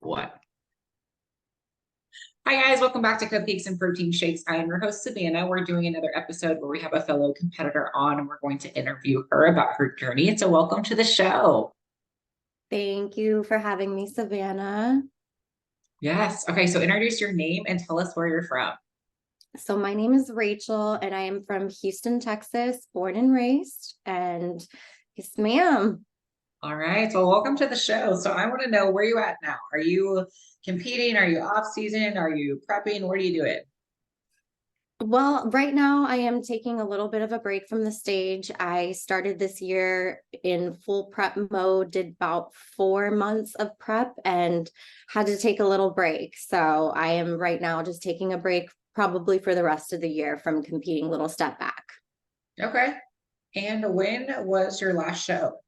What? Hi guys, welcome back to Cupcakes and Protein Shakes. I am your host, Savannah. We're doing another episode where we have a fellow competitor on and we're going to interview her about her journey. So welcome to the show. Thank you for having me, Savannah. Yes. Okay, so introduce your name and tell us where you're from. So my name is Rachel and I am from Houston, Texas, born and raised. And yes, ma'am. All right. Well, welcome to the show. So I want to know where you at now. Are you competing? Are you off season? Are you prepping? What are you doing? Well, right now I am taking a little bit of a break from the stage. I started this year in full prep mode, did about 4 months of prep and had to take a little break. So I am right now just taking a break probably for the rest of the year from competing, little step back. Okay. And when was your last show?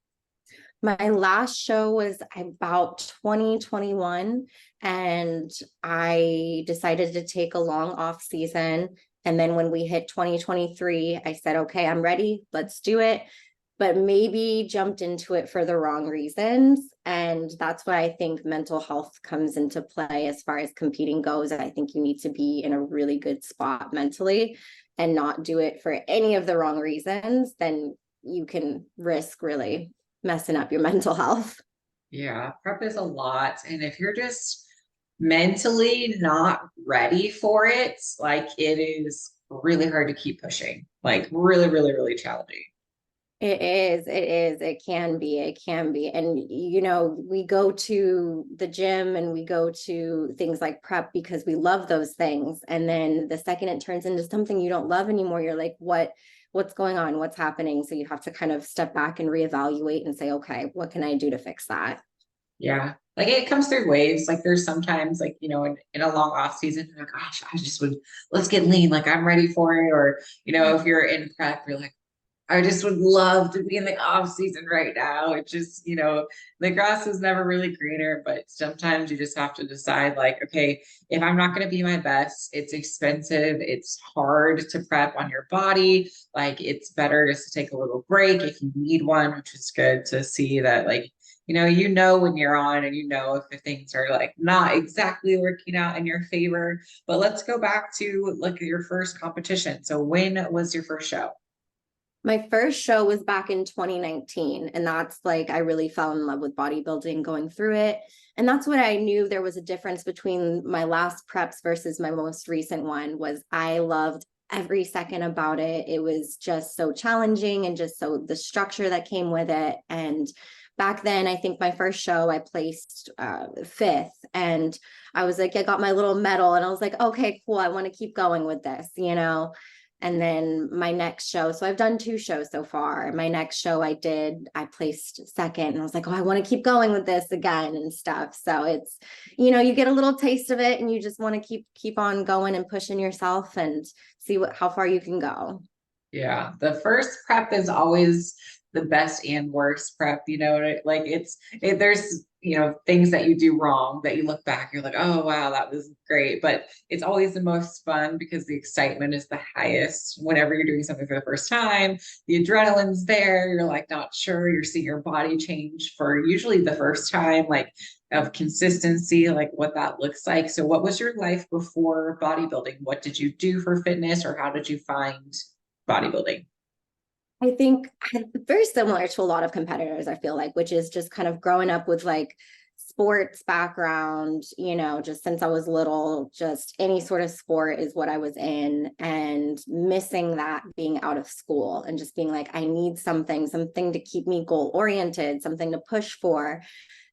My last show was about 2021, and I decided to take a long off season. And then when we hit 2023, I said, okay, I'm ready, let's do it. But maybe jumped into it for the wrong reasons. And that's why I think mental health comes into play as far as competing goes. I think you need to be in a really good spot mentally and not do it for any of the wrong reasons. Then you can risk really messing up your mental health. Yeah, prep is a lot. And if you're just mentally not ready for it, like it is really hard to keep pushing, like really, really, really challenging. It can be. And, we go to the gym and we go to things like prep because we love those things. And then the second it turns into something you don't love anymore, you're like, what's going on? What's happening? So you have to kind of step back and reevaluate and say, okay, what can I do to fix that? Yeah. Like it comes through waves. Like there's sometimes like, in a long off season, you're like, gosh, I just would, let's get lean. Like I'm ready for it. Or, if you're in prep, you're like, I just would love to be in the off season right now. It just, the grass is never really greener, but sometimes you just have to decide like, okay, if I'm not going to be my best, it's expensive. It's hard to prep on your body. Like it's better just to take a little break if you need one, which is good to see that like, when you're on and if the things are like not exactly working out in your favor. But let's go back to like your first competition. So when was your first show? My first show was back in 2019, and that's like I really fell in love with bodybuilding going through it. And that's what I knew there was a difference between my last preps versus my most recent one was I loved every second about it. It was just so challenging and just so the structure that came with it. And back then, I think my first show I placed fifth, and I was like, I got my little medal, and I was like, okay, cool. I want to keep going with this. And then my next show, so I've done 2 shows so far. My next show I placed second, and I was like, oh, I want to keep going with this again and stuff. So it's, you get a little taste of it and you just want to keep on going and pushing yourself and see how far you can go. Yeah, the first prep is always the best and worst prep, like there's, things that you do wrong that you look back, you're like, oh, wow, that was great. But it's always the most fun because the excitement is the highest whenever you're doing something for the first time. The adrenaline's there. You're like not sure. You're seeing your body change for usually the first time, like of consistency, like what that looks like. So what was your life before bodybuilding? What did you do for fitness or how did you find bodybuilding? I think very similar to a lot of competitors, I feel like, which is just kind of growing up with like sports background, just since I was little, just any sort of sport is what I was in, and missing that being out of school and just being like, I need something to keep me goal oriented, something to push for.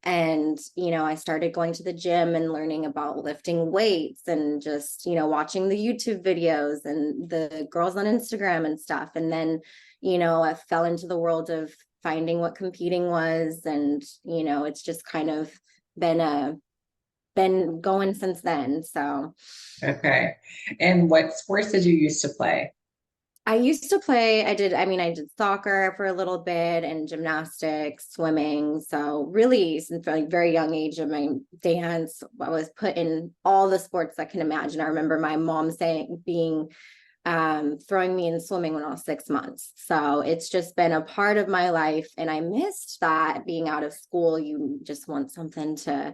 And, I started going to the gym and learning about lifting weights and just, watching the YouTube videos and the girls on Instagram and stuff. And then, I fell into the world of finding what competing was. And, it's just kind of been going since then. So Okay. And what sports did you used to play? I used to play, I did soccer for a little bit and gymnastics, swimming. So really since a very young age of my dance, I was put in all the sports I can imagine. I remember my mom saying being throwing me in swimming when I was 6 months. So it's just been a part of my life. And I missed that being out of school. You just want something to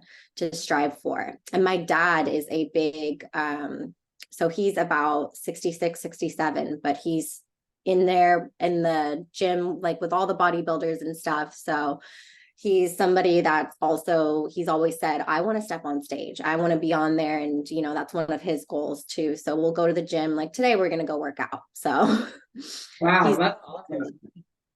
strive for. And my dad is a big, so he's about 66, 67, but he's in there in the gym, like with all the bodybuilders and stuff. So he's somebody that's also, he's always said, I want to step on stage. I want to be on there. And, you know, that's one of his goals too. So we'll go to the gym. Like today, we're going to go work out. So Wow, he's, that's awesome.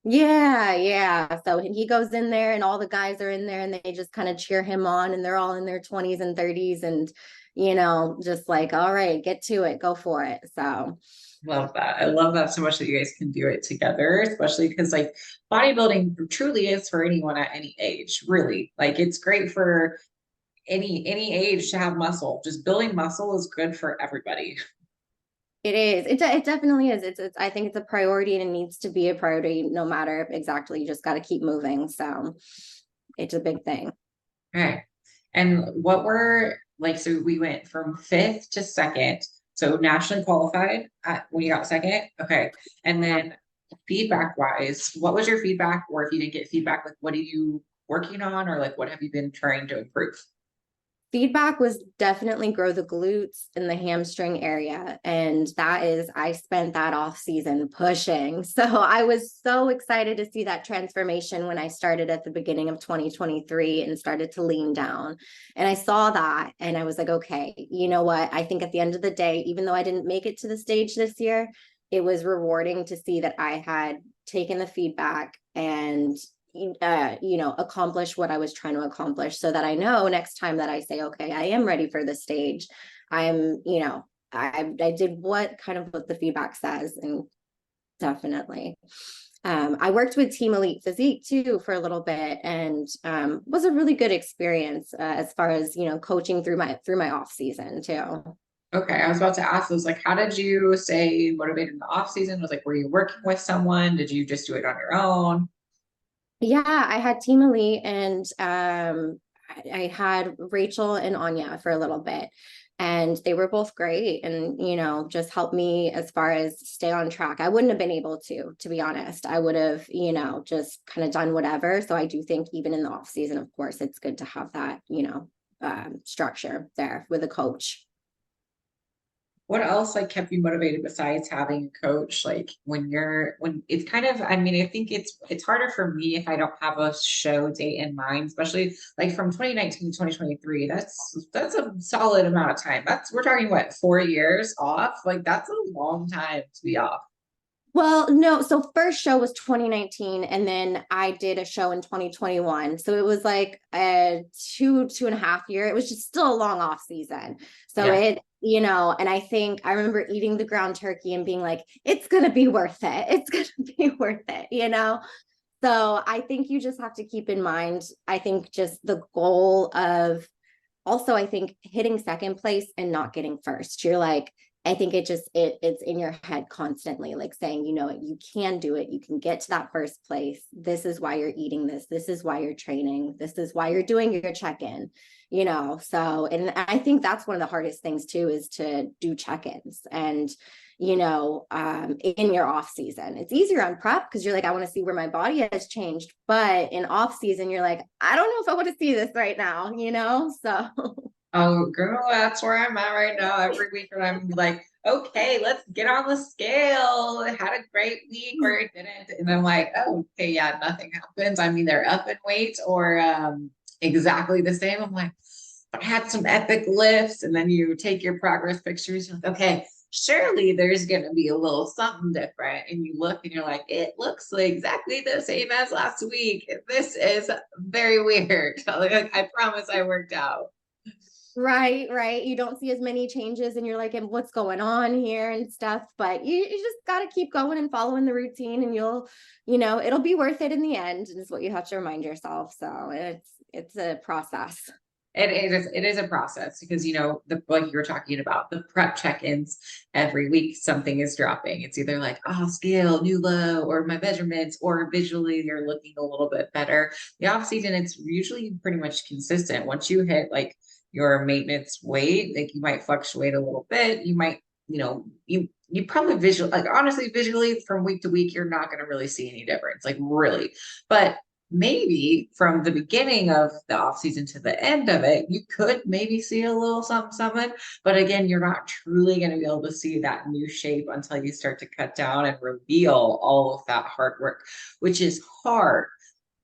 yeah, yeah. So he goes in there and all the guys are in there and they just kind of cheer him on and they're all in their 20s and 30s and, you know, just like, all right, get to it, go for it. So Love that. I love that so much that you guys can do it together, especially because like bodybuilding truly is for anyone at any age, really. Like it's great for any age to have muscle. Just building muscle is good for everybody. it is. It definitely is. It's. I think it's a priority, and it needs to be a priority, no matter exactly. You just got to keep moving. So, it's a big thing. Okay. And what were like, so we went from fifth to second. So nationally qualified when you got second. Okay. And then feedback wise, what was your feedback? Or if you didn't get feedback, like what are you working on? Or like what have you been trying to improve? Feedback was definitely grow the glutes in the hamstring area. And that is, I spent that off season pushing. So I was so excited to see that transformation when I started at the beginning of 2023 and started to lean down. And I saw that and I was like, okay, you know what? I think at the end of the day, even though I didn't make it to the stage this year, it was rewarding to see that I had taken the feedback and you know, accomplish what I was trying to accomplish so that I know next time that I say, okay, I am ready for the stage. I'm, you know, I did what kind of what the feedback says. And definitely. I worked with Team Elite Physique too for a little bit and was a really good experience as far as, you know, coaching through my off season too. Okay. I was about to ask those, like, how did you stay motivated in the off season? Was like, were you working with someone? Did you just do it on your own? Yeah, I had Team Elite and I had Rachel and Anya for a little bit. And they were both great and, you know, just helped me as far as stay on track. I wouldn't have been able to be honest. I would have, you know, just kind of done whatever. So I do think even in the off season, of course, it's good to have that, you know, structure there with a coach. What else like kept you motivated besides having a coach? Like when it's kind of, I mean, I think it's harder for me if I don't have a show date in mind, especially like from 2019 to 2023. That's a solid amount of time. We're talking what, 4 years off? Like that's a long time to be off. Well, no. So first show was 2019, and then I did a show in 2021. So it was like a 2.5 year. It was just still a long off season. So Yeah. it, you know, and I think I remember eating the ground turkey and being like, it's gonna be worth it. It's gonna be worth it, you know. So I think you just have to keep in mind, I think just the goal of also I think hitting second place and not getting first. You're like, I think it's in your head constantly, like saying, you know, you can do it, you can get to that first place. This is why you're eating this is why you're training, this is why you're doing your check-in, you know. So and I think that's one of the hardest things too, is to do check-ins. And you know, in your off season, it's easier on prep because you're like, I want to see where my body has changed, but in off season you're like, I don't know if I want to see this right now, you know. So Oh, girl, that's where I'm at right now. Every week when I'm like, okay, let's get on the scale. I had a great week or it didn't. And I'm like, oh, okay, yeah, nothing happens. I'm either up in weight or exactly the same. I'm like, I had some epic lifts. And then you take your progress pictures. You're like, okay, surely there's going to be a little something different. And you look and you're like, it looks like exactly the same as last week. This is very weird. Like, I promise I worked out. right. You don't see as many changes and you're like, and what's going on here and stuff. But you just got to keep going and following the routine and you'll, you know, it'll be worth it in the end, is what you have to remind yourself. So it's a process. It is a process because you know the like you were talking about the prep check-ins every week something is dropping. It's either like oh scale new low or my measurements or visually you're looking a little bit better. The off season it's usually pretty much consistent. Once you hit like your maintenance weight, like you might fluctuate a little bit. You might you probably like honestly, visually from week to week, you're not going to really see any difference, like really. But maybe from the beginning of the off season to the end of it, you could maybe see a little something. But again, you're not truly going to be able to see that new shape until you start to cut down and reveal all of that hard work, which is hard,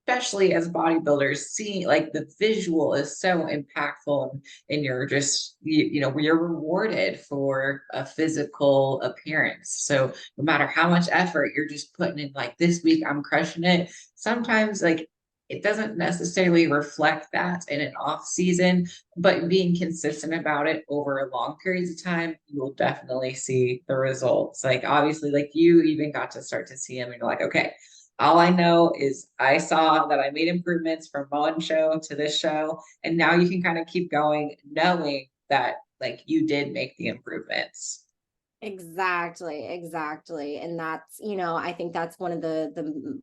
especially as bodybuilders. Seeing like the visual is so impactful, and you're just you're rewarded for a physical appearance. So no matter how much effort you're just putting in, like this week I'm crushing it, sometimes like it doesn't necessarily reflect that in an off season, but being consistent about it over long periods of time, you will definitely see the results. Like obviously, like you even got to start to see them and you're like, okay, all I know is I saw that I made improvements from one show to this show. And now you can kind of keep going knowing that like you did make the improvements. Exactly. And that's, I think that's one of the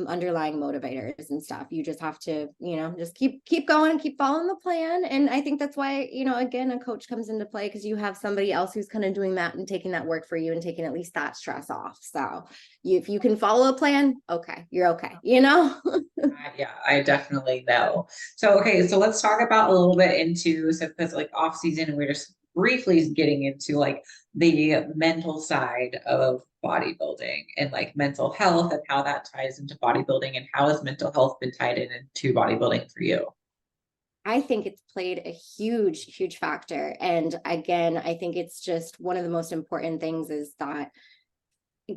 underlying motivators and stuff. You just have to, just keep going and keep following the plan. And I think that's why, again, a coach comes into play, because you have somebody else who's kind of doing that and taking that work for you and taking at least that stress off. So if you can follow a plan, okay, you're okay, Yeah, I definitely know. So, okay, so let's talk about a little bit into, so because like off season, we're just briefly getting into like the mental side of bodybuilding and like mental health and how that ties into bodybuilding, and how has mental health been tied in into bodybuilding for you? I think it's played a huge factor. And again, I think it's just one of the most important things is that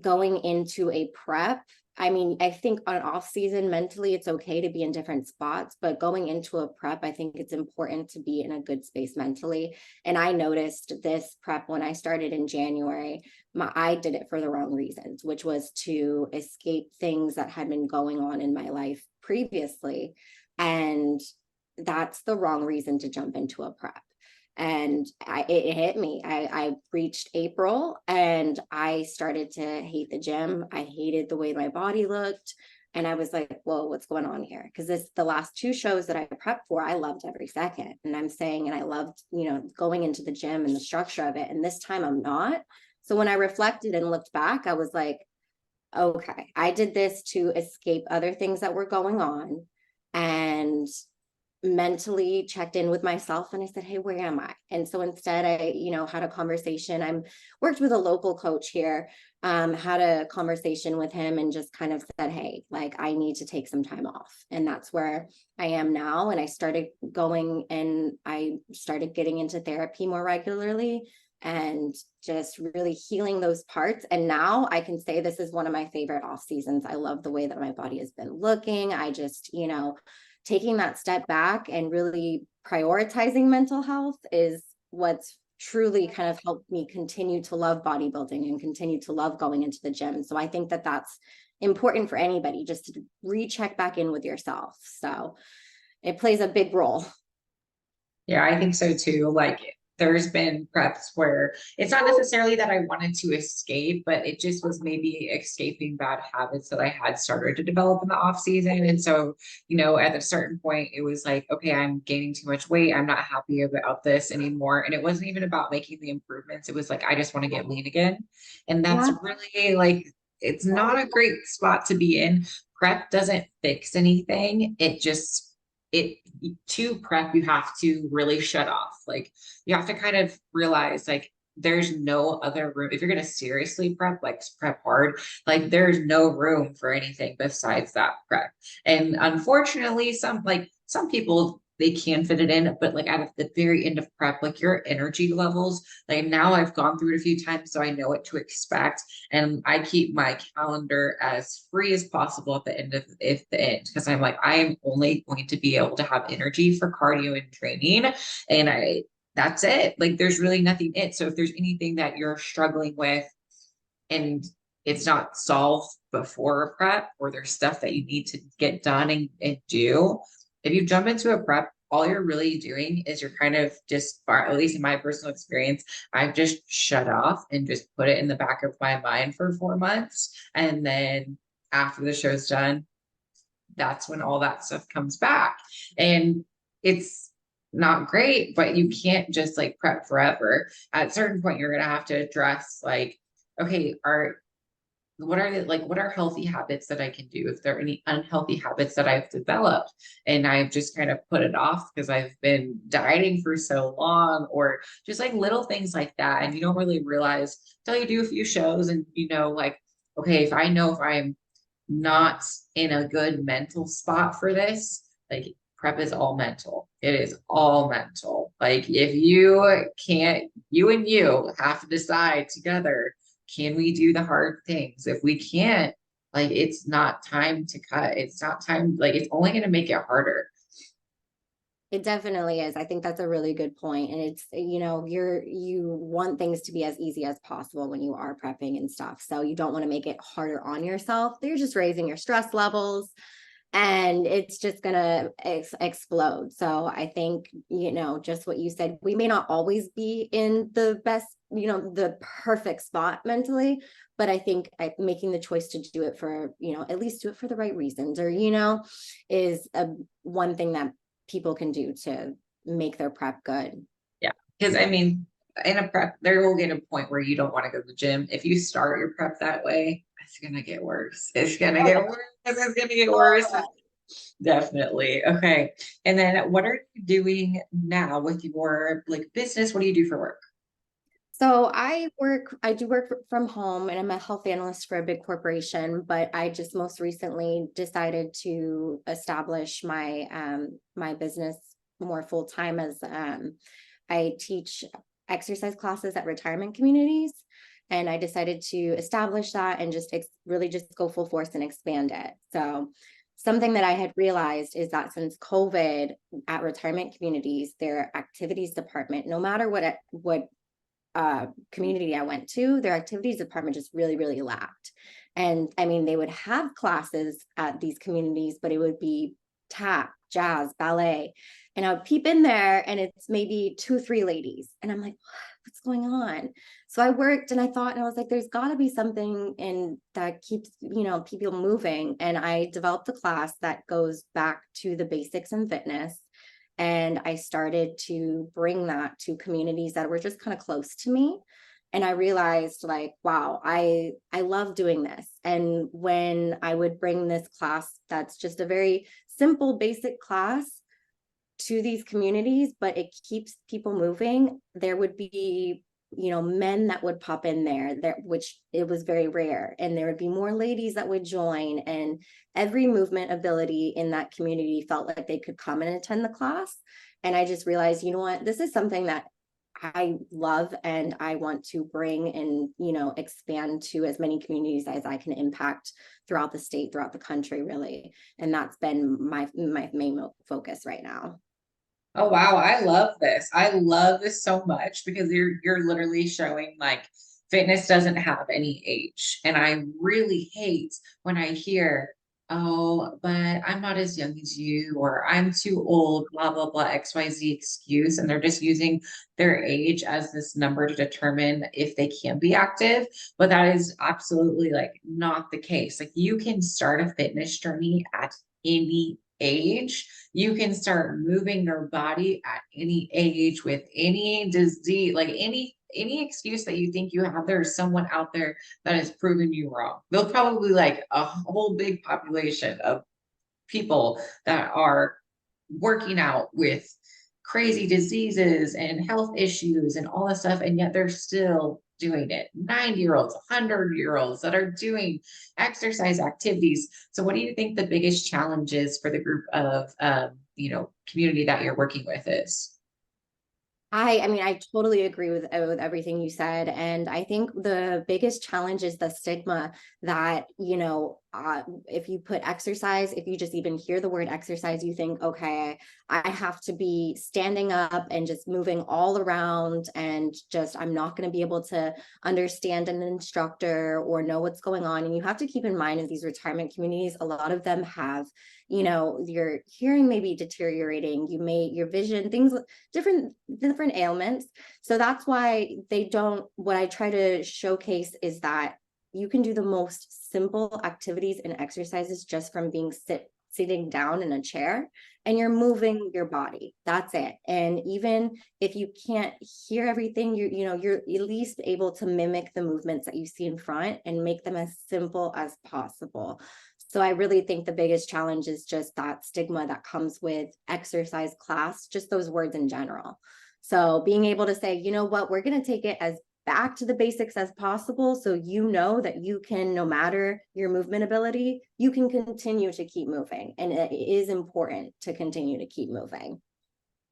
going into a prep, I mean, I think on off season mentally, it's okay to be in different spots, but going into a prep, I think it's important to be in a good space mentally. And I noticed this prep when I started in January, I did it for the wrong reasons, which was to escape things that had been going on in my life previously. And that's the wrong reason to jump into a prep. And it hit me. I reached April and I started to hate the gym. I hated the way my body looked. And I was like, whoa, what's going on here? Because the last two shows that I prepped for, I loved every second. And I loved, going into the gym and the structure of it. And this time I'm not. So when I reflected and looked back, I was like, okay, I did this to escape other things that were going on. And mentally checked in with myself and I said, hey, where am I? And so instead I, had a conversation. I'm worked with a local coach here, had a conversation with him and just kind of said, hey, like I need to take some time off. And that's where I am now. And I started going and I started getting into therapy more regularly and just really healing those parts. And now I can say this is one of my favorite off seasons. I love the way that my body has been looking. I just, taking that step back and really prioritizing mental health is what's truly kind of helped me continue to love bodybuilding and continue to love going into the gym. So I think that that's important for anybody, just to recheck back in with yourself. So it plays a big role. Yeah, I think so too. Like there's been preps where it's not necessarily that I wanted to escape, but it just was maybe escaping bad habits that I had started to develop in the off season. And so, at a certain point, it was like, okay, I'm gaining too much weight. I'm not happy about this anymore. And it wasn't even about making the improvements. It was like, I just want to get lean again. And that's really like, it's not a great spot to be in. Prep doesn't fix anything. It to prep, you have to really shut off. Like you have to kind of realize like there's no other room. If you're going to seriously prep, like prep hard, like there's no room for anything besides that prep. And unfortunately, some people, they can fit it in, but like at the very end of prep, like your energy levels, like now I've gone through it a few times, so I know what to expect. And I keep my calendar as free as possible at the end of the end, because I'm like, I am only going to be able to have energy for cardio and training. And that's it. Like there's really nothing in it. So if there's anything that you're struggling with and it's not solved before a prep, or there's stuff that you need to get done and do, if you jump into a prep, all you're really doing is you're kind of just, at least in my personal experience, I've just shut off and just put it in the back of my mind for 4 months. And then after the show's done, that's when all that stuff comes back. And it's not great, but you can't just like prep forever. At a certain point, you're gonna have to address like, okay, what are healthy habits that I can do? If there are any unhealthy habits that I've developed and I've just kind of put it off because I've been dieting for so long, or just like little things like that. And you don't really realize until you do a few shows and like, okay, if I know if I'm not in a good mental spot for this, like prep is all mental. It is all mental. Like if you can't, you and you have to decide together, can we do the hard things? If we can't, like it's not time to cut. It's not time, like it's only going to make it harder. It definitely is. I think that's a really good point. And it's, you want things to be as easy as possible when you are prepping and stuff. So you don't want to make it harder on yourself. You're just raising your stress levels and it's just going to explode. So I think, just what you said, we may not always be in the best, the perfect spot mentally, but I think making the choice to do it for, at least do it for the right reasons, or, is one thing that people can do to make their prep good. Yeah. Because I mean, in a prep, there will get a point where you don't want to go to the gym. If you start your prep that way, it's gonna get worse. It's gonna get worse. It's gonna get worse. Definitely. Okay. And then what are you doing now with your like business? What do you do for work? So I do work from home and I'm a health analyst for a big corporation, but I just most recently decided to establish my business more full time as I teach exercise classes at retirement communities. And I decided to establish that and just really just go full force and expand it. So something that I had realized is that since COVID at retirement communities, their activities department, no matter what community I went to, their activities department just really, really lacked. And I mean, they would have classes at these communities, but it would be tap, jazz, ballet. And I would peep in there and it's maybe 2, 3 ladies. And I'm like, what's going on? So I worked and I thought, and I was like, there's got to be something in that keeps, people moving. And I developed a class that goes back to the basics in fitness. And I started to bring that to communities that were just kind of close to me. And I realized like, wow, I love doing this. And when I would bring this class, that's just a very simple, basic class to these communities, but it keeps people moving. There would be, men that would pop in there, which it was very rare. And there would be more ladies that would join. And every movement ability in that community felt like they could come and attend the class. And I just realized, you know what, this is something that I love and I want to bring and, expand to as many communities as I can impact throughout the state, throughout the country, really. And that's been my main focus right now. Oh wow, I love this. I love this so much because you're literally showing like fitness doesn't have any age. And I really hate when I hear, oh, but I'm not as young as you, or I'm too old, blah, blah, blah, XYZ excuse. And they're just using their age as this number to determine if they can be active. But that is absolutely like not the case. Like you can start a fitness journey at any age. You can start moving your body at any age with any disease, like any excuse that you think you have. There's someone out there that has proven you wrong. There'll probably like a whole big population of people that are working out with crazy diseases and health issues and all this stuff, and yet they're still doing it. 90-year-olds, 100-year-olds that are doing exercise activities. So what do you think the biggest challenges for the group of community that you're working with is? I mean, I totally agree with everything you said. And I think the biggest challenge is the stigma that, if you put exercise, if you just even hear the word exercise, you think, okay, I have to be standing up and just moving all around and just, I'm not going to be able to understand an instructor or know what's going on. And you have to keep in mind in these retirement communities, a lot of them have, your hearing may be deteriorating, your vision, things, different ailments. So that's why what I try to showcase is that you can do the most simple activities and exercises just from being sitting down in a chair and you're moving your body. That's it. And even if you can't hear everything, you're at least able to mimic the movements that you see in front and make them as simple as possible. So I really think the biggest challenge is just that stigma that comes with exercise class, just those words in general. So being able to say, you know what, we're going to take it as back to the basics as possible. So you know that you can, no matter your movement ability, you can continue to keep moving. And it is important to continue to keep moving.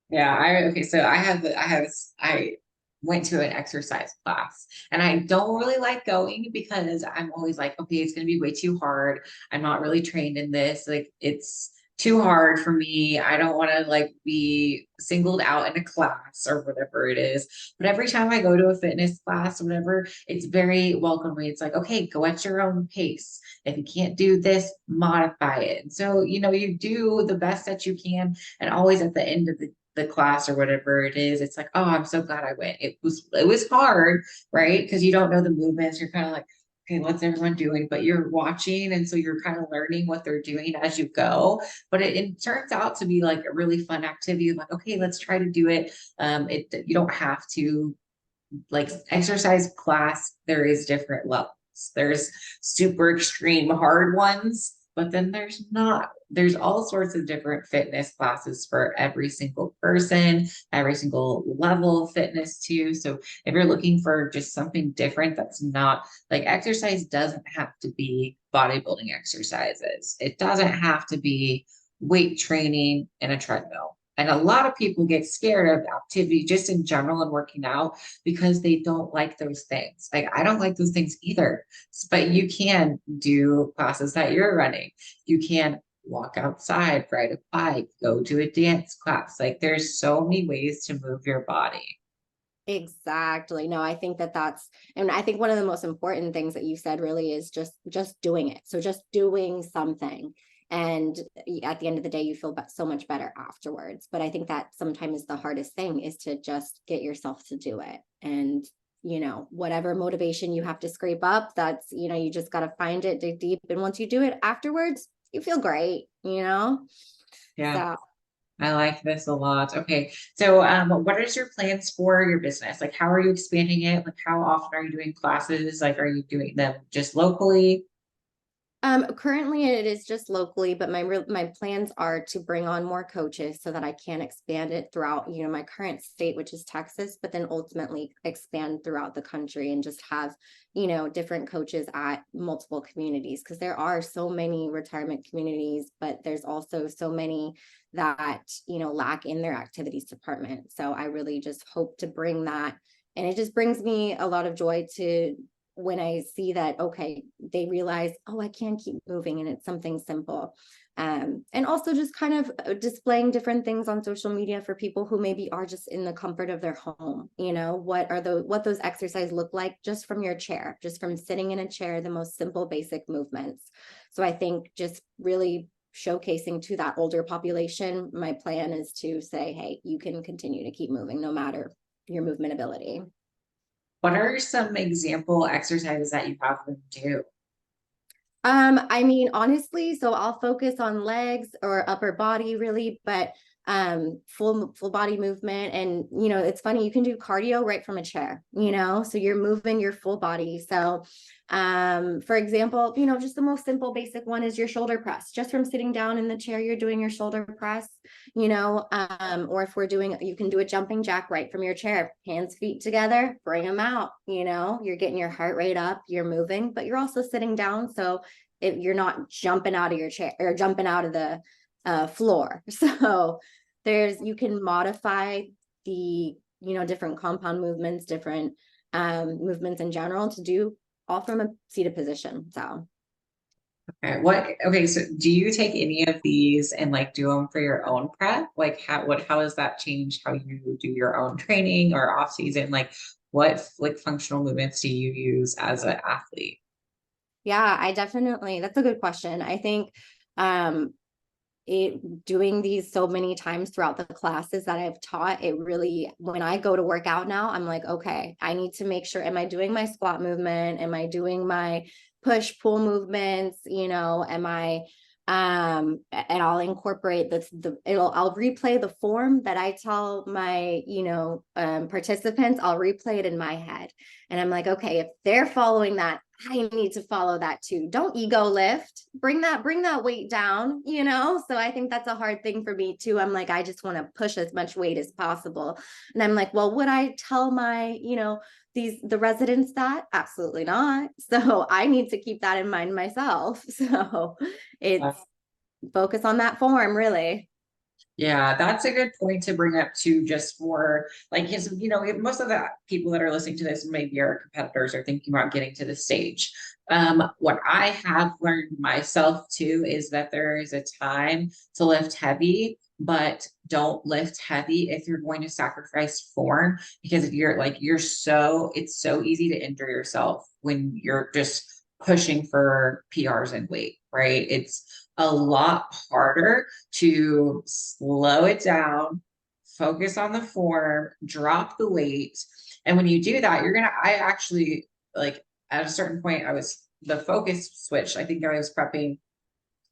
Yeah, okay, so I went to an exercise class and I don't really like going because I'm always like, okay, it's gonna be way too hard. I'm not really trained in this. Like it's too hard for me. I don't want to like be singled out in a class or whatever it is. But every time I go to a fitness class or whatever, it's very welcoming. It's like, okay, go at your own pace. If you can't do this, modify it. And so, you do the best that you can, and always at the end of the class or whatever it is, it's like, oh, I'm so glad I went. It was hard, right? Because you don't know the movements. You're kind of like, okay, what's everyone doing? But you're watching, and so you're kind of learning what they're doing as you go. But it turns out to be like a really fun activity. Like, okay, let's try to do it. You don't have to, like, exercise class. There is different levels. There's super extreme hard ones, but then there's all sorts of different fitness classes for every single person, every single level of fitness too. So if you're looking for just something different, that's not like, exercise doesn't have to be bodybuilding exercises. It doesn't have to be weight training in a treadmill. And a lot of people get scared of activity just in general and working out because they don't like those things. Like, I don't like those things either. But you can do classes that you're running. You can walk outside, ride a bike, go to a dance class. Like, there's so many ways to move your body. Exactly. No, I think and I think one of the most important things that you said really is just doing it. So just doing something. And at the end of the day, you feel so much better afterwards. But I think that sometimes the hardest thing is to just get yourself to do it. And, whatever motivation you have to scrape up, that's, you just got to find it, dig deep. And once you do it afterwards, you feel great. Yeah. So I like this a lot. Okay. So, what is your plans for your business? Like, how are you expanding it? Like, how often are you doing classes? Like, are you doing them just locally? Currently it is just locally, but my plans are to bring on more coaches so that I can expand it throughout, my current state, which is Texas, but then ultimately expand throughout the country and just have, different coaches at multiple communities, because there are so many retirement communities, but there's also so many that, lack in their activities department. So I really just hope to bring that. And it just brings me a lot of joy to when I see that, okay, they realize, oh, I can keep moving, and it's something simple. And also just kind of displaying different things on social media for people who maybe are just in the comfort of their home. What those exercises look like just from your chair, just from sitting in a chair, the most simple, basic movements. So I think just really showcasing to that older population, my plan is to say, hey, you can continue to keep moving no matter your movement ability. What are some example exercises that you have them do? I mean, honestly, so I'll focus on legs or upper body really, but full body movement. And it's funny, you can do cardio right from a chair, so you're moving your full body. So for example, just the most simple basic one is your shoulder press. Just from sitting down in the chair, you're doing your shoulder press, or if you can do a jumping jack right from your chair, hands, feet together, bring them out, you're getting your heart rate up, you're moving, but you're also sitting down. So if you're not jumping out of your chair or jumping out of the floor. So you can modify the, different compound movements, different movements in general to do all from a seated position. So. Okay, so do you take any of these and like do them for your own prep? Like, how has that changed how you do your own training or off season? Like, what like functional movements do you use as an athlete? Yeah, that's a good question. I think doing these so many times throughout the classes that I've taught, it really, when I go to work out now, I'm like, okay, I need to make sure, am I doing my squat movement? Am I doing my push pull movements? Am I And I'll incorporate I'll replay the form that I tell my, participants. I'll replay it in my head. And I'm like, okay, if they're following that, I need to follow that too. Don't ego lift, bring that weight down, So I think that's a hard thing for me too. I'm like, I just want to push as much weight as possible. And I'm like, well, would I tell my, the residents that? Absolutely not. So I need to keep that in mind myself. So it's focus on that form, really. Yeah, that's a good point to bring up too, just for like his, most of the people that are listening to this, maybe our competitors are thinking about getting to the stage. What I have learned myself too is that there is a time to lift heavy, but don't lift heavy if you're going to sacrifice form, because if it's so easy to injure yourself when you're just pushing for PRs and weight, right? It's a lot harder to slow it down, focus on the form, drop the weight. And when you do that, I actually, like, at a certain point, the focus switched. I think I was prepping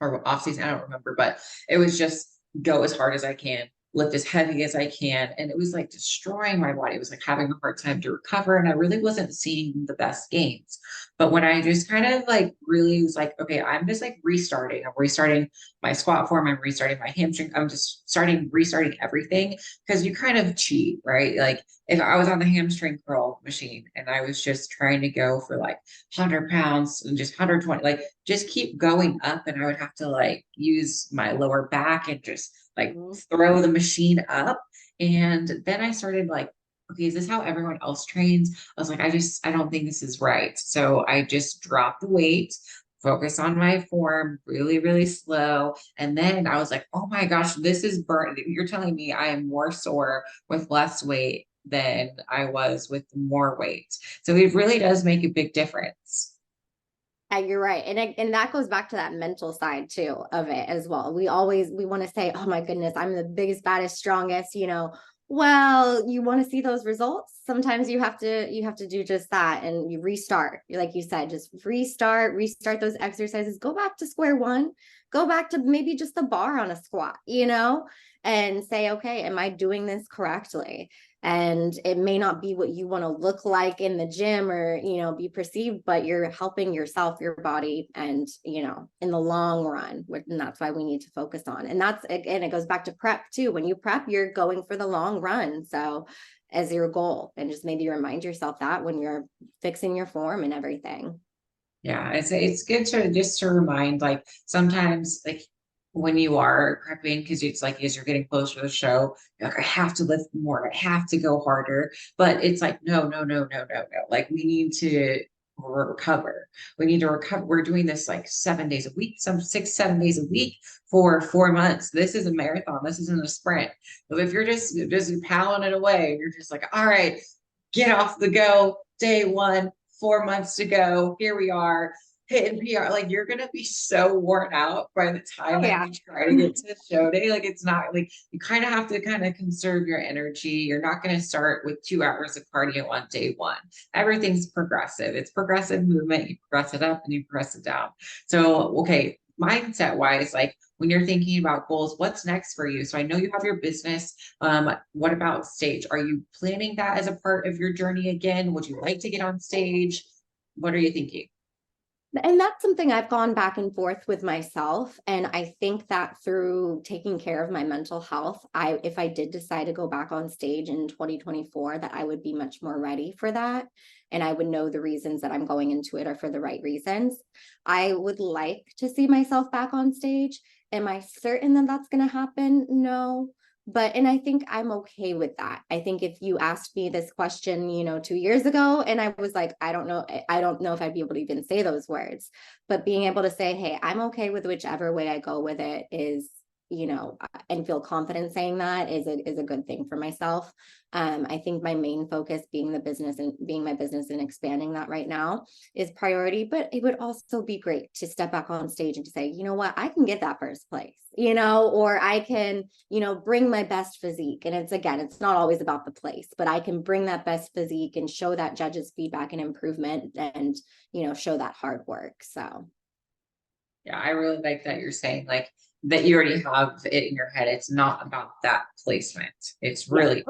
or off season, I don't remember, but it was just go as hard as I can, lift as heavy as I can. And it was like destroying my body. It was like having a hard time to recover. And I really wasn't seeing the best gains. But when I just kind of like really was like, okay, I'm just like restarting. I'm restarting my squat form. I'm restarting my hamstring. I'm just restarting everything, because you kind of cheat, right? Like if I was on the hamstring curl machine and I was just trying to go for like 100 pounds and just 120, like just keep going up, and I would have to like use my lower back and just like throw the machine up. And then I started like, okay, is this how everyone else trains? I was like, I don't think this is right. So I just dropped the weight, focus on my form really, really slow. And then I was like, oh my gosh, this is burnt. You're telling me I am more sore with less weight than I was with more weight. So it really does make a big difference. You're right. And that goes back to that mental side too of it as well. We want to say, oh my goodness, I'm the biggest, baddest, strongest, Well, you want to see those results. Sometimes you have to do just that, and you restart. Like you said, just restart those exercises, go back to square one, go back to maybe just the bar on a squat, and say, okay, am I doing this correctly? And it may not be what you want to look like in the gym or, be perceived, but you're helping yourself, your body, and, in the long run. And that's why we need to focus on. And that's, again, it goes back to prep too. When you prep, you're going for the long run. So as your goal, and just maybe remind yourself that when you're fixing your form and everything. Yeah, it's good to just to remind, like sometimes like when you are prepping, because it's like as you're getting closer to the show, you're like, I have to lift more, I have to go harder. But it's like, no, no, no, no, no, no. Like we need to recover. We need to recover. We're doing this like 7 days a week, some 6, 7 days a week for 4 months. This is a marathon. This isn't a sprint. So if you're just pounding it away, you're just like, all right, get off the go, day one, 4 months to go. Here we are hitting PR. Like you're gonna be so worn out by the time that you try to get to the show day. Like it's not like you kind of have to kind of conserve your energy. You're not going to start with 2 hours of cardio on day one. Everything's progressive. It's progressive movement. You progress it up and you progress it down. So okay, mindset wise, like when you're thinking about goals, what's next for you? So I know you have your business. What about stage? Are you planning that as a part of your journey again? Would you like to get on stage? What are you thinking? And that's something I've gone back and forth with myself. And I think that through taking care of my mental health, if I did decide to go back on stage in 2024, that I would be much more ready for that. And I would know the reasons that I'm going into it are for the right reasons. I would like to see myself back on stage. Am I certain that that's going to happen? No. And I think I'm okay with that. I think if you asked me this question, 2 years ago, and I was like, I don't know if I'd be able to even say those words, but being able to say, hey, I'm okay with whichever way I go with it is, and feel confident saying that is a good thing for myself. I think my main focus being my business and expanding that right now is priority, but it would also be great to step back on stage and to say, you know what, I can get that first place, or I can, bring my best physique. And it's not always about the place, but I can bring that best physique and show that judges feedback and improvement and, show that hard work. So. Yeah, I really like that you're saying like that you already have it in your head. It's not about that placement. It's Yeah. really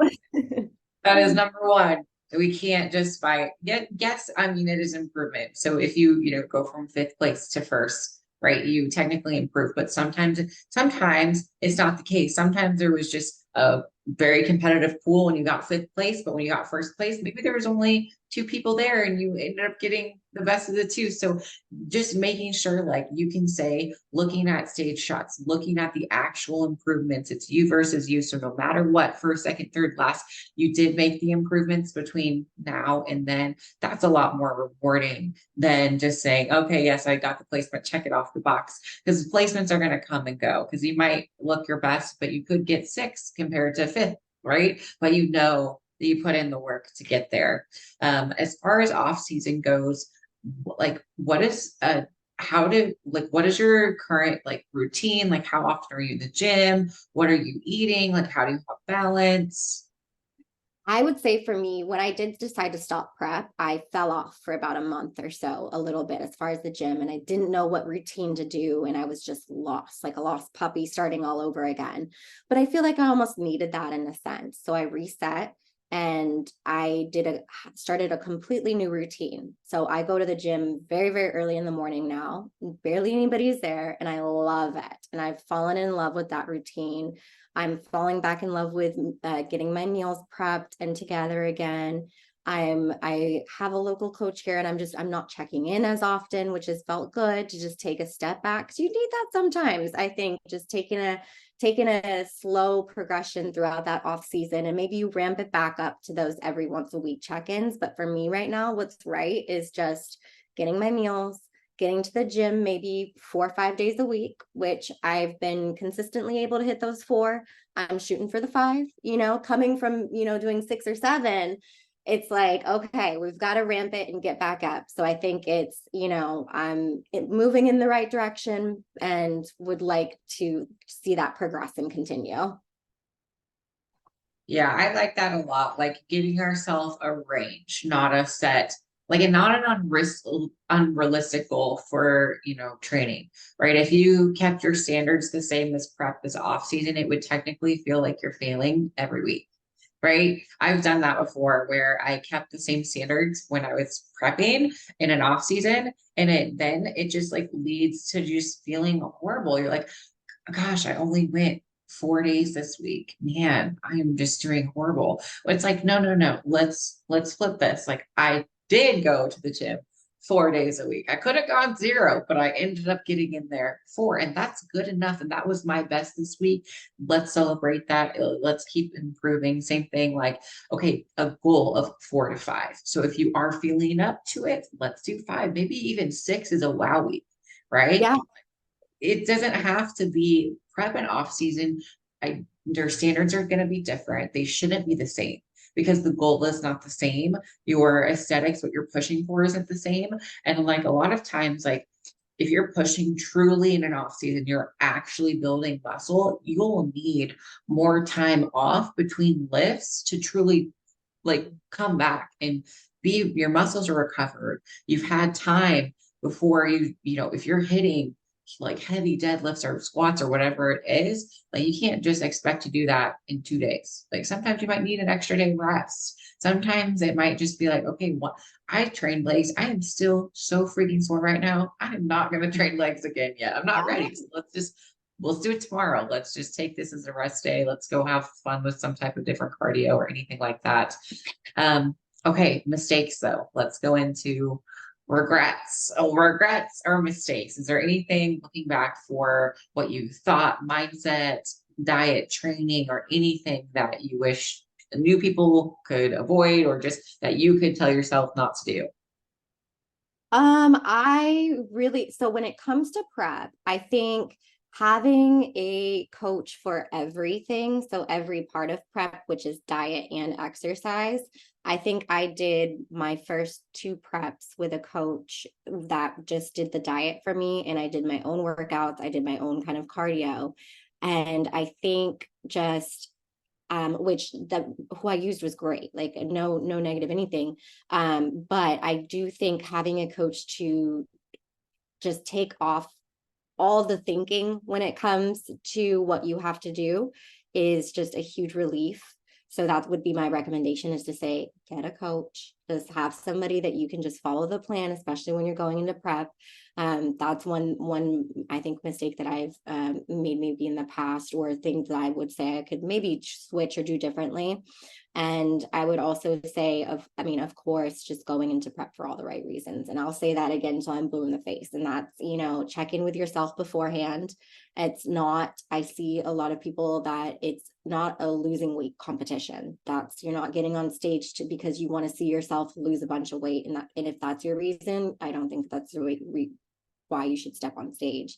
that is number one. We can't just by yes, I mean it is improvement. So if you go from fifth place to first, right, you technically improve, but sometimes it's not the case. Sometimes there was just a very competitive pool when you got fifth place, but when you got first place, maybe there was only two people there and you ended up getting the best of the two. So just making sure like you can say, looking at stage shots, looking at the actual improvements, it's you versus you. So no matter what, first, second, third, last, you did make the improvements between now and then. That's a lot more rewarding than just saying, okay, yes, I got the placement, check it off the box. Because placements are going to come and go because you might look your best, but you could get sixth compared to fifth, right? But you know that you put in the work to get there. As far as off season goes, like what is what is your current like routine? Like how often are you in the gym? What are you eating? Like how do you have balance? I would say for me, when I did decide to stop prep, I fell off for about a month or so, a little bit as far as the gym, and I didn't know what routine to do. And I was just lost, like a lost puppy starting all over again. But I feel like I almost needed that in a sense. So I reset and started a completely new routine. So I go to the gym very, very early in the morning now. Barely anybody's there, and I love it. And I've fallen in love with that routine. I'm falling back in love with getting my meals prepped and together again. I have a local coach here, and I'm not checking in as often, which has felt good to just take a step back. So you need that sometimes. I think just taking a slow progression throughout that off season, and maybe you ramp it back up to those every once a week check-ins. But for me right now, what's right is just getting my meals, getting to the gym maybe 4 or 5 days a week, which I've been consistently able to hit those 4. I'm shooting for the 5, coming from, doing 6 or 7. It's like, okay, we've got to ramp it and get back up. So I think it's, I'm moving in the right direction and would like to see that progress and continue. Yeah, I like that a lot. Like giving ourselves a range, not a set, like and not an unrealistic goal for training, right? If you kept your standards the same as prep as off season, it would technically feel like you're failing every week, right? I've done that before where I kept the same standards when I was prepping in an off season, and it just like leads to just feeling horrible. You're like, gosh, I only went 4 days this week. Man, I am just doing horrible. It's like, no, no, no. Let's flip this. Like I did go to the gym 4 days a week. I could have gone 0, but I ended up getting in there 4, and that's good enough. And that was my best this week. Let's celebrate that. Let's keep improving. Same thing, like, okay, a goal of 4 to 5. So if you are feeling up to it, let's do 5. Maybe even 6 is a wow week, right? Yeah. It doesn't have to be prep and off season. Their standards are going to be different. They shouldn't be the same because the goal is not the same. Your aesthetics, what you're pushing for, isn't the same. And like a lot of times, like if you're pushing truly in an off season, you're actually building muscle, you'll need more time off between lifts to truly like come back and be your muscles are recovered. You've had time before if you're hitting like heavy deadlifts or squats or whatever it is, like you can't just expect to do that in 2 days. Like sometimes you might need an extra day rest. Sometimes it might just be like, okay, what I trained legs. I am still so freaking sore right now. I am not going to train legs again yet. I'm not ready. So let's do it tomorrow. Let's just take this as a rest day. Let's go have fun with some type of different cardio or anything like that. Okay, mistakes though. Let's go into regrets. Oh, regrets or mistakes. Is there anything looking back for what you thought, mindset, diet, training, or anything that you wish new people could avoid or just that you could tell yourself not to do? So when it comes to prep, I think having a coach for everything, so every part of prep, which is diet and exercise, I think I did my first 2 preps with a coach that just did the diet for me, and I did my own workouts, I did my own kind of cardio. And I think just who I used was great, like no negative anything. But I do think having a coach to just take off all the thinking when it comes to what you have to do is just a huge relief. So that would be my recommendation, is to say, get a coach, just have somebody that you can just follow the plan, especially when you're going into prep. That's one I think mistake that I've made maybe in the past, or things that I would say I could maybe switch or do differently. And I would also say of course, just going into prep for all the right reasons. And I'll say that again until I'm blue in the face. And that's, check in with yourself beforehand. It's not, I see a lot of people that it's not a losing weight competition. You're not getting on stage because you want to see yourself lose a bunch of weight. And if that's your reason, I don't think that's the why you should step on stage.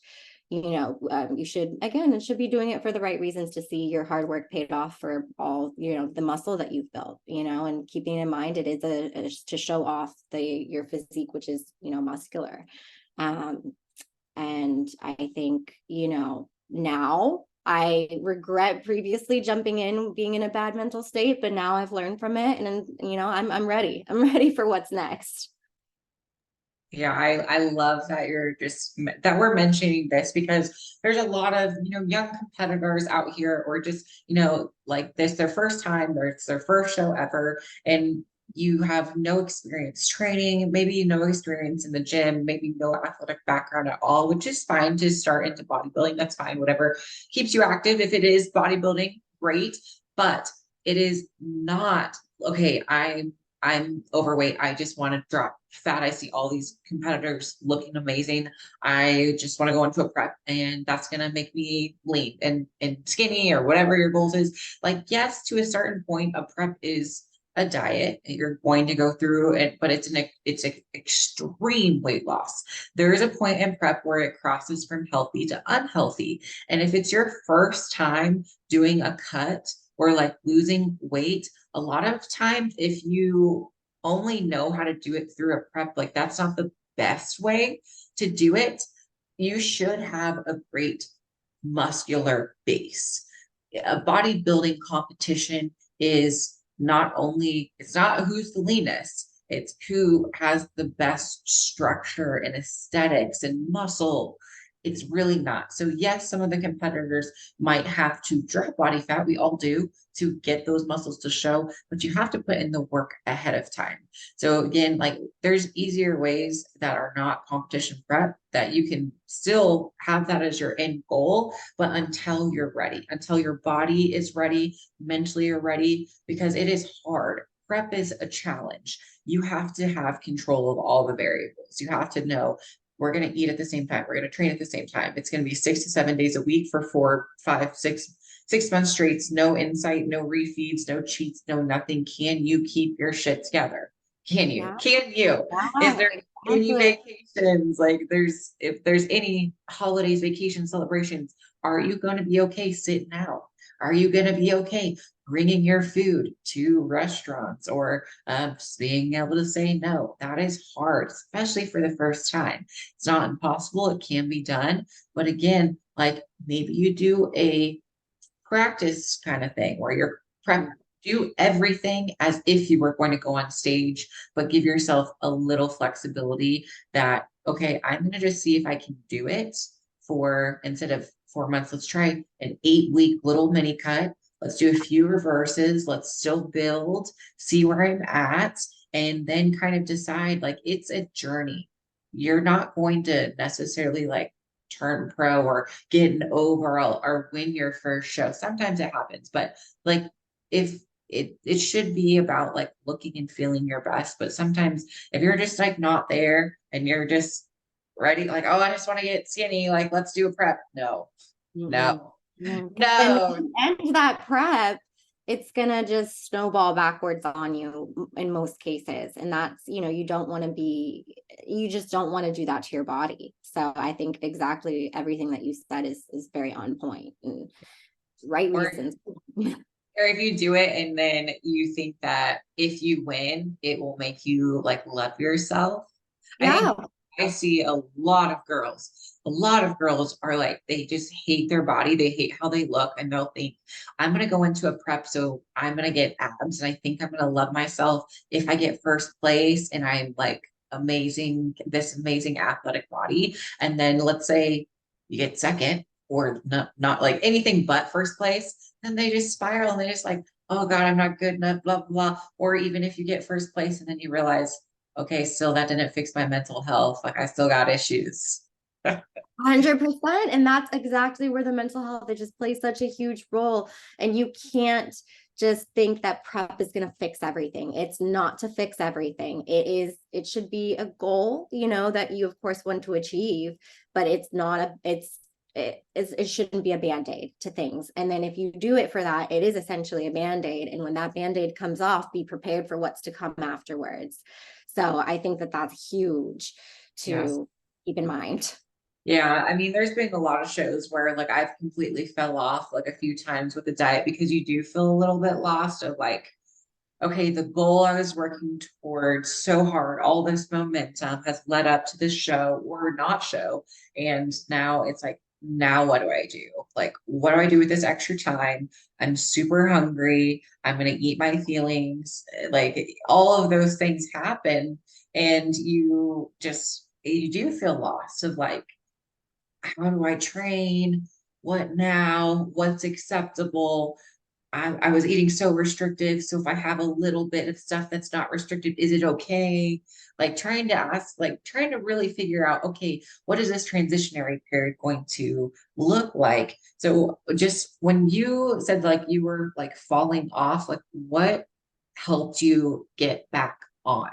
You should, again, it should be doing it for the right reasons, to see your hard work paid off for all, the muscle that you've built, and keeping in mind it is to show off your physique, which is, muscular. And I think, now I regret previously jumping in, being in a bad mental state, but now I've learned from it, and, I'm ready. I'm ready for what's next. Yeah, I love that that we're mentioning this, because there's a lot of, young competitors out here, or just, like this, their first time, it's their first show ever, and you have no experience training, maybe no experience in the gym, maybe no athletic background at all, which is fine to start into bodybuilding. That's fine, whatever keeps you active. If it is bodybuilding, great, but it is not, okay, I'm overweight, I just want to drop fat. I see all these competitors looking amazing. I just want to go into a prep, and that's going to make me lean and skinny, or whatever your goals is. Like, yes, to a certain point, a prep is a diet. You're going to go through it, but it's an extreme weight loss. There is a point in prep where it crosses from healthy to unhealthy. And if it's your first time doing a cut, or like losing weight, a lot of times, if you only know how to do it through a prep, like that's not the best way to do it. You should have a great muscular base. A bodybuilding competition is it's not who's the leanest, it's who has the best structure and aesthetics and muscle. It's really not. So yes, some of the competitors might have to drop body fat. We all do, to get those muscles to show, but you have to put in the work ahead of time. So again, like, there's easier ways that are not competition prep, that you can still have that as your end goal, but until you're ready, until your body is ready, mentally you're ready, because it is hard. Prep is a challenge. You have to have control of all the variables. You have to know, we're going to eat at the same time, we're going to train at the same time. It's going to be 6 to 7 days a week for 4, 5, 6 months straight. No insight, no refeeds, no cheats, no nothing. Can you keep your shit together? Can you? Yeah. Can you? Yeah, Is there any vacations? Like, if there's any holidays, vacations, celebrations, are you going to be okay sitting out? Are you going to be okay bringing your food to restaurants, or just being able to say no? That is hard, especially for the first time. It's not impossible. It can be done. But again, like, maybe you do a practice kind of thing, where you're do everything as if you were going to go on stage, but give yourself a little flexibility that, okay, I'm going to just see if I can do it for, instead of 4 months, let's try an 8-week little mini cut. Let's do a few reverses. Let's still build, see where I'm at, and then kind of decide, like, it's a journey. You're not going to necessarily like turn pro or get an overall or win your first show. Sometimes it happens, but like, if it should be about like looking and feeling your best. But sometimes if you're just like not there, and you're just ready, like, oh, I just want to get skinny, like, let's do a prep. No, no, no. And when no. you end that prep, it's gonna just snowball backwards on you in most cases. And that's, you just don't want to do that to your body. So I think exactly everything that you said is very on point, and right Or reasons. or if you do it and then you think that if you win, it will make you like love yourself. I Yeah. think I see a lot of girls are like, they just hate their body. They hate how they look, and they'll think, I'm going to go into a prep, so I'm going to get abs, and I think I'm going to love myself if I get first place and I'm like this amazing athletic body. And then let's say you get second or not like anything but first place, then they just spiral and they just like, oh God, I'm not good enough, blah, blah, blah. Or even if you get first place and then you realize, okay, still that didn't fix my mental health. Like I still got issues. 100%. And that's exactly where the mental health, it just plays such a huge role. And you can't just think that prep is going to fix everything. It's not to fix everything. It should be a goal, that you of course want to achieve, but it's not it shouldn't be a band-aid to things. And then if you do it for that, it is essentially a band-aid. And when that band-aid comes off, be prepared for what's to come afterwards. So I think that that's huge Yes. to keep in mind. Yeah, I mean, there's been a lot of shows where like I've completely fell off like a few times with the diet because you do feel a little bit lost of like, okay, the goal I was working towards so hard, all this momentum has led up to this show or not show. And now it's like, now what do I do? Like, what do I do with this extra time? I'm super hungry. I'm going to eat my feelings. Like, all of those things happen. And you do feel lost of like, how do I train? What now? What's acceptable? I was eating so restrictive. So if I have a little bit of stuff that's not restricted, is it okay? Like trying to really figure out, okay, what is this transitionary period going to look like? So just when you said like you were like falling off, like what helped you get back on?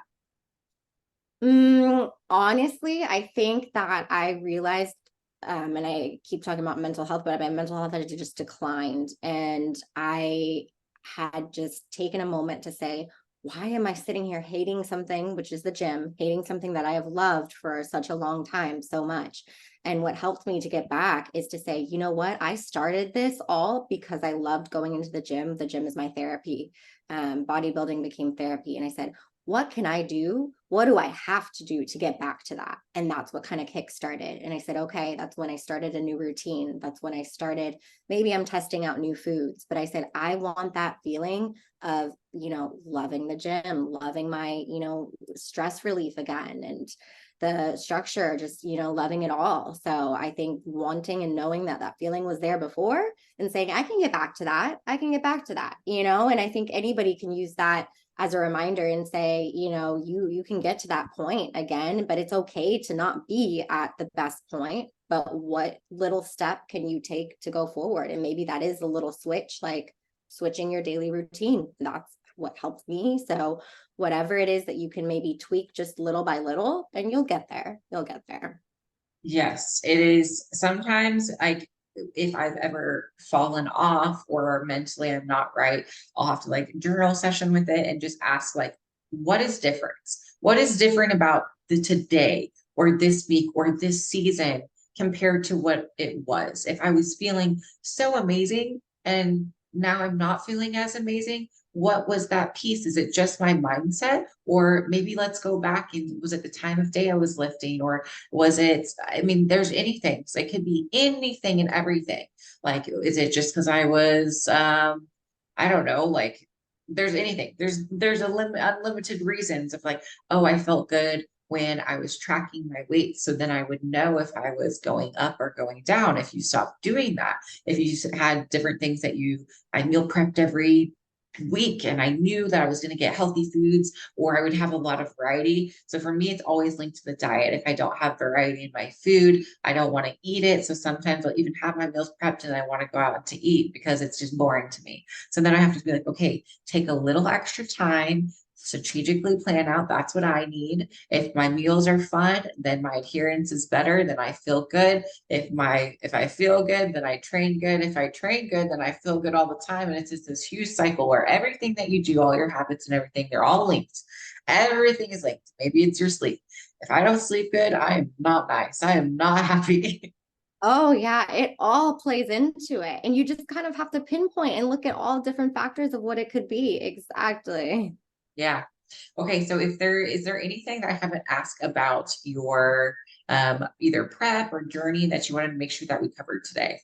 Honestly, I think that I realized, and I keep talking about mental health, but my mental health had just declined. And I had just taken a moment to say, why am I sitting here hating something, which is the gym, hating something that I have loved for such a long time, so much? And what helped me to get back is to say, you know what? I started this all because I loved going into the gym. The gym is my therapy. Bodybuilding became therapy. And I said, what can I do? What do I have to do to get back to that? And that's what kind of kickstarted. And I said, okay, that's when I started a new routine. That's when I started, maybe I'm testing out new foods, but I said, I want that feeling of, loving the gym, loving my, stress relief again. And the structure, just, loving it all. So I think wanting and knowing that that feeling was there before and saying, I can get back to that. I can get back to that, and I think anybody can use that as a reminder and say, you can get to that point again, but it's okay to not be at the best point. But what little step can you take to go forward? And maybe that is a little switch, like switching your daily routine. That's what helps me. So whatever it is that you can maybe tweak just little by little, and you'll get there. You'll get there. Yes, it is sometimes like if I've ever fallen off or mentally I'm not right, I'll have to like journal session with it and just ask like, what is different? What is different about the today or this week or this season compared to what it was? If I was feeling so amazing and now I'm not feeling as amazing, what was that piece? Is it just my mindset? Or maybe let's go back and was it the time of day I was lifting? Or was it, I mean, there's anything. So it could be anything and everything. Like, is it just because I was, I don't know, like there's anything. There's unlimited reasons of like, oh, I felt good when I was tracking my weight. So then I would know if I was going up or going down if you stopped doing that. If you had different things that I meal prepped every week and I knew that I was going to get healthy foods or I would have a lot of variety. So for me, it's always linked to the diet. If I don't have variety in my food, I don't want to eat it. So sometimes I'll even have my meals prepped and I want to go out to eat because it's just boring to me. So then I have to be like, okay, take a little extra time, strategically plan out. That's what I need. If my meals are fun, then my adherence is better. Then I feel good. If I feel good, then I train good. If I train good, then I feel good all the time. And it's just this huge cycle where everything that you do, all your habits and everything, they're all linked. Everything is linked. Maybe it's your sleep. If I don't sleep good, I am not nice. I am not happy. Oh, yeah, it all plays into it. And you just kind of have to pinpoint and look at all different factors of what it could be. Exactly. Yeah. Okay, so if is there anything that I haven't asked about your either prep or journey that you wanted to make sure that we covered today?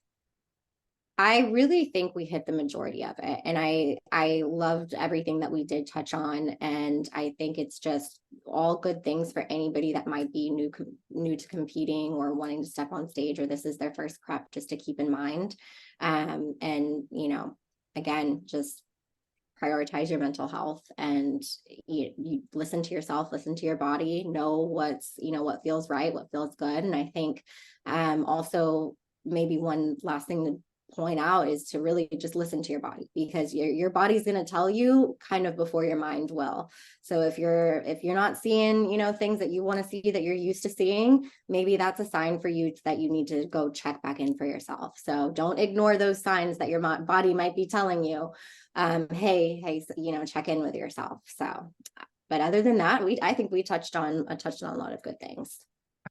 I really think we hit the majority of it. And I loved everything that we did touch on. And I think it's just all good things for anybody that might be new to competing or wanting to step on stage, or this is their first prep, just to keep in mind. And, again, just prioritize your mental health, and you listen to yourself, listen to your body, know what feels right, what feels good. And I think also maybe one last thing to point out is to really just listen to your body, because your body's going to tell you kind of before your mind will. So if you're not seeing things that you want to see, that you're used to seeing, maybe that's a sign for you that you need to go check back in for yourself. So don't ignore those signs that your body might be telling you. Hey, check in with yourself. So, but other than that, I think we touched on a lot of good things.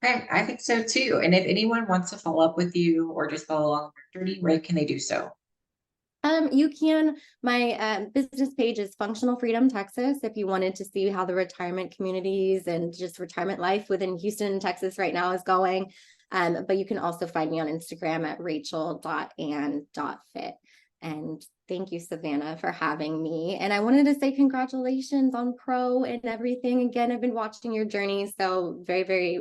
Okay, I think so too. And if anyone wants to follow up with you or just follow along your journey, where can they do so? You can, my business page is Functional Freedom Texas. If you wanted to see how the retirement communities and just retirement life within Houston, Texas right now is going. But you can also find me on Instagram at rachel.and.fit. And thank you, Savannah, for having me. And I wanted to say congratulations on pro and everything. Again, I've been watching your journey. So very, very,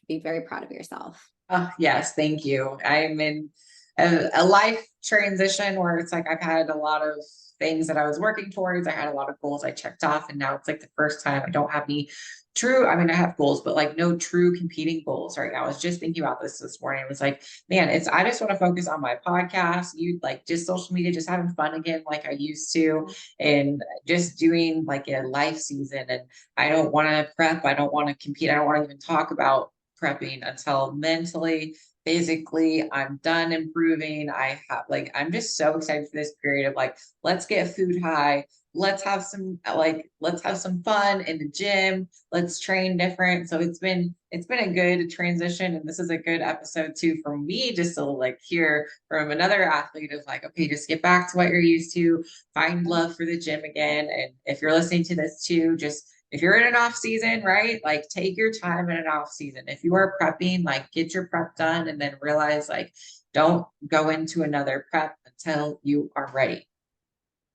be very proud of yourself. Oh, yes, thank you. I'm in a life transition where it's like I've had a lot of things that I was working towards. I had a lot of goals I checked off, and now it's like the first time I don't have any true, I mean, I have goals, but like no true competing goals right now. I was just thinking about this morning. It was like, man, I just want to focus on my podcast, like just social media, just having fun again, like I used to, and just doing like a life season. And I don't want to prep. I don't want to compete. I don't want to even talk about prepping until mentally, physically I'm done improving. I'm just so excited for this period of like, let's get food high. Let's have some fun in the gym. Let's train different. So it's been a good transition. And this is a good episode too, for me, just to like hear from another athlete of like, okay, just get back to what you're used to, find love for the gym again. And if you're listening to this too, just if you're in an off season, right? Like take your time in an off season. If you are prepping, like get your prep done, and then realize like, don't go into another prep until you are ready.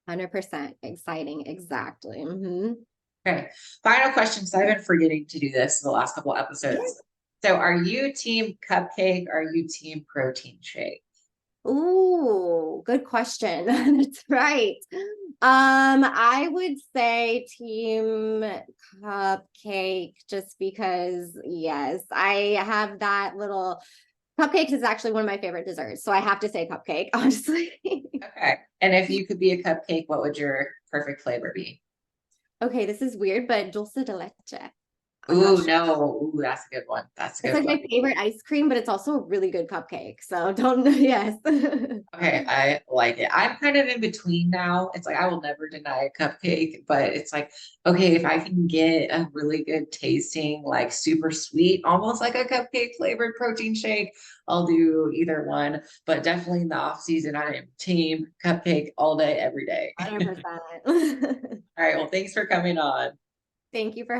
100% exciting. Exactly. Mm-hmm. Okay. Final question. So I've been forgetting to do this the last couple episodes. So are you team cupcake? Or are you team protein shake? Ooh, good question. That's right. I would say team cupcake, just because, yes, I have that little cupcakes is actually one of my favorite desserts. So I have to say cupcake, honestly. Okay. And if you could be a cupcake, what would your perfect flavor be? Okay, this is weird, but dulce de leche. I'm not Ooh, sure. no. Ooh, that's a good one. That's a It's good like one. my favorite ice cream, but it's also a really good cupcake. So don't, yes. Okay, I like it. I'm kind of in between now. It's like I will never deny a cupcake, but it's like, okay, if I can get a really good tasting, like super sweet, almost like a cupcake flavored protein shake, I'll do either one. But definitely in the off season, I am team cupcake all day, every day. 100%. All right, well, thanks for coming on. Thank you for